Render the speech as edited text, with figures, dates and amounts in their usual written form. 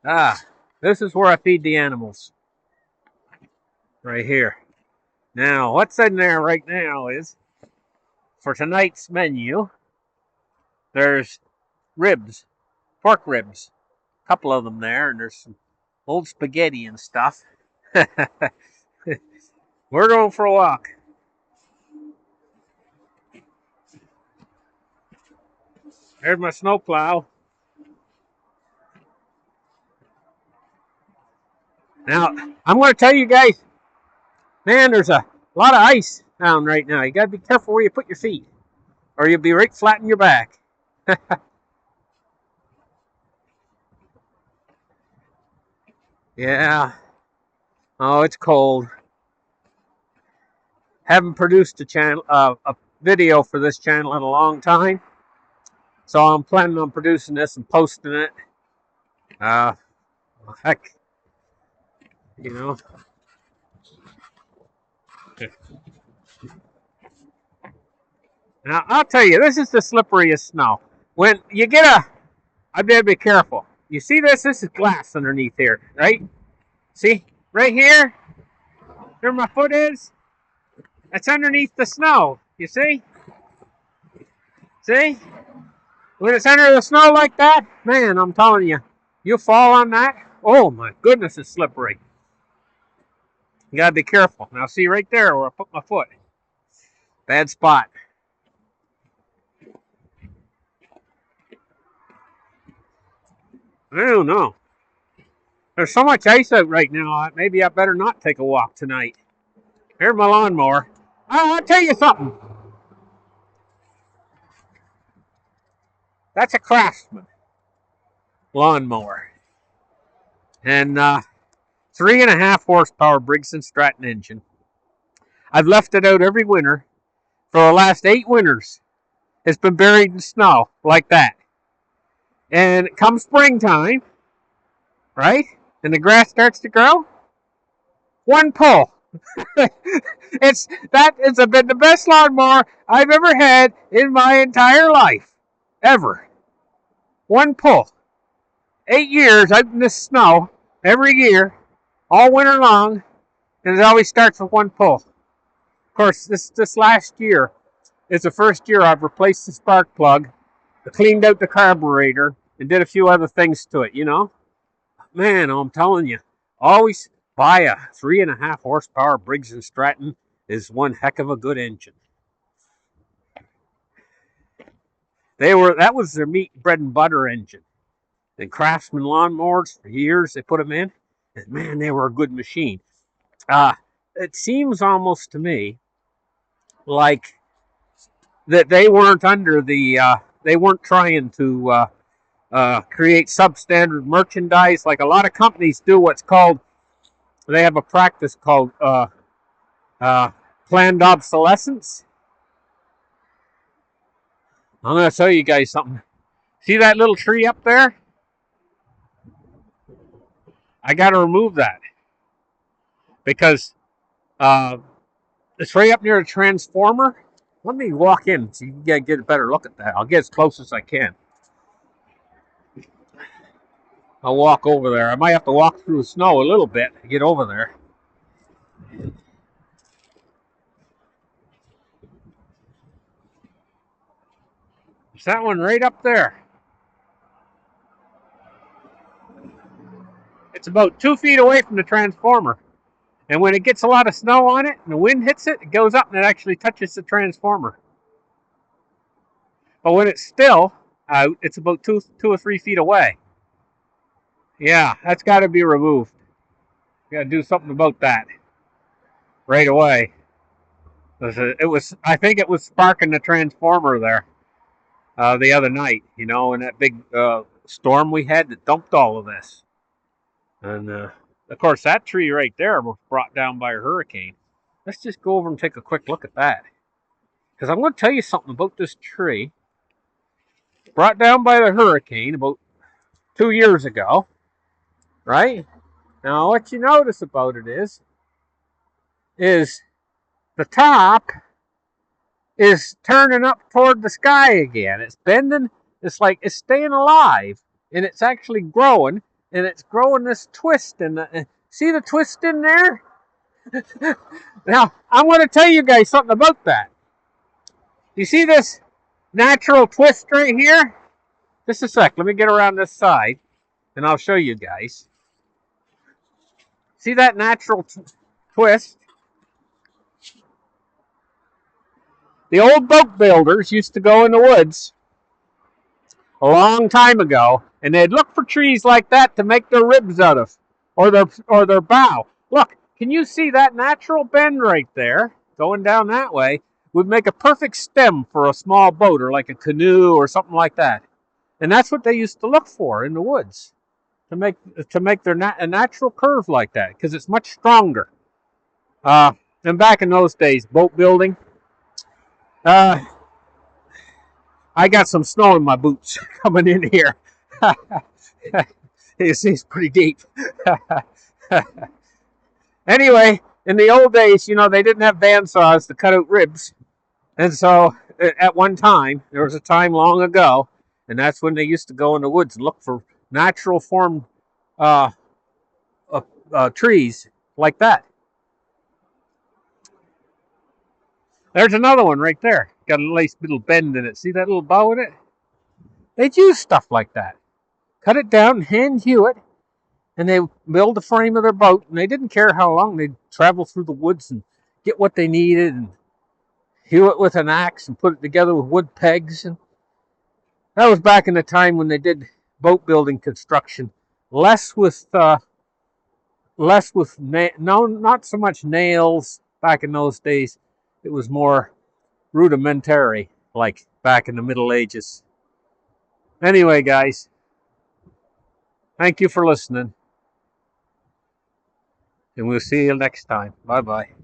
Ah, this is where I feed the animals. Right here. Now, what's in there right now is, for tonight's menu, there's ribs, pork ribs. A couple of them there, and there's some old spaghetti and stuff. We're going for a walk. There's my snowplow. Now, I'm going to tell you guys, man, there's a lot of ice down right now. You got to be careful where you put your feet, or you'll be right flat in your back. Yeah. Oh, it's cold. Haven't produced a video for this channel in a long time, so I'm planning on producing this and posting it. Heck, you know. Now I'll tell you, this is the slipperyest snow. When you get I better be careful. You see this? This is glass underneath here, right? See, right here, where my foot is. That's underneath the snow. You see? See? When it's under the snow like that, man, I'm telling you, you fall on that. Oh my goodness, it's slippery. You gotta be careful. Now see right there where I put my foot. Bad spot. I don't know. There's so much ice out right now, maybe I better not take a walk tonight. Here's my lawnmower. I'll tell you something. That's a Craftsman lawnmower. And 3.5 horsepower Briggs & Stratton engine. I've left it out every winter for the last 8 winters. It's been buried in snow like that. And come springtime, right? And the grass starts to grow. One pull. It's been the best lawnmower I've ever had in my entire life. Ever. One pull. 8 years out in the snow every year, all winter long, and it always starts with one pull. Of course, this last year is the first year I've replaced the spark plug, cleaned out the carburetor, and did a few other things to it, you know? Man, I'm telling you, always buy a 3.5 horsepower Briggs & Stratton. Is one heck of a good engine. That was their meat, bread and butter engine. And Craftsman lawnmowers for years they put them in, and man, they were a good machine. It seems almost to me like that they weren't under the they weren't trying to create substandard merchandise like a lot of companies do. What's called, they have a practice called planned obsolescence. I'm going to tell you guys something. See that little tree up there? I got to remove that because it's right up near a transformer. Let me walk in so you can get a better look at that. I'll get as close as I can. I'll walk over there. I might have to walk through the snow a little bit to get over there. It's that one right up there. It's about 2 feet away from the transformer. And when it gets a lot of snow on it and the wind hits it, it goes up and it actually touches the transformer. But when it's still out, it's about 2 or 3 feet away. Yeah, that's got to be removed. You got to do something about that right away. I think it was sparking the transformer there the other night, you know, in that big storm we had that dumped all of this. And of course, that tree right there was brought down by a hurricane. Let's just go over and take a quick look at that. Because I'm going to tell you something about this tree. Brought down by the hurricane about 2 years ago. Right? Now, what you notice about it is the top is turning up toward the sky again. It's bending. It's like it's staying alive. And it's actually growing. and it's growing this twist. And see the twist in there? Now, I'm going to tell you guys something about that. You see this natural twist right here? Just a sec. Let me get around this side, and I'll show you guys. See that natural twist? The old boat builders used to go in the woods a long time ago, and they'd look for trees like that to make their ribs out of, or their bow. Look, can you see that natural bend right there, going down that way, would make a perfect stem for a small boat, or like a canoe, or something like that. And that's what they used to look for in the woods, to make their a natural curve like that, because it's much stronger. And back in those days, boat building, I got some snow in my boots coming in here. You see, it's pretty deep. Anyway, in the old days, they didn't have bandsaws to cut out ribs. And so, at one time, there was a time long ago, and that's when they used to go in the woods and look for natural formed trees like that. There's another one right there. Got a nice little bend in it. See that little bow in it? They'd use stuff like that. Cut it down, hand hew it, and they build the frame of their boat, and they didn't care how long. They'd travel through the woods and get what they needed and hew it with an axe and put it together with wood pegs. And that was back in the time when they did boat building construction. Less with not so much nails back in those days. It was more rudimentary, like back in the Middle Ages. Anyway, guys, thank you for listening, and we'll see you next time. Bye-bye.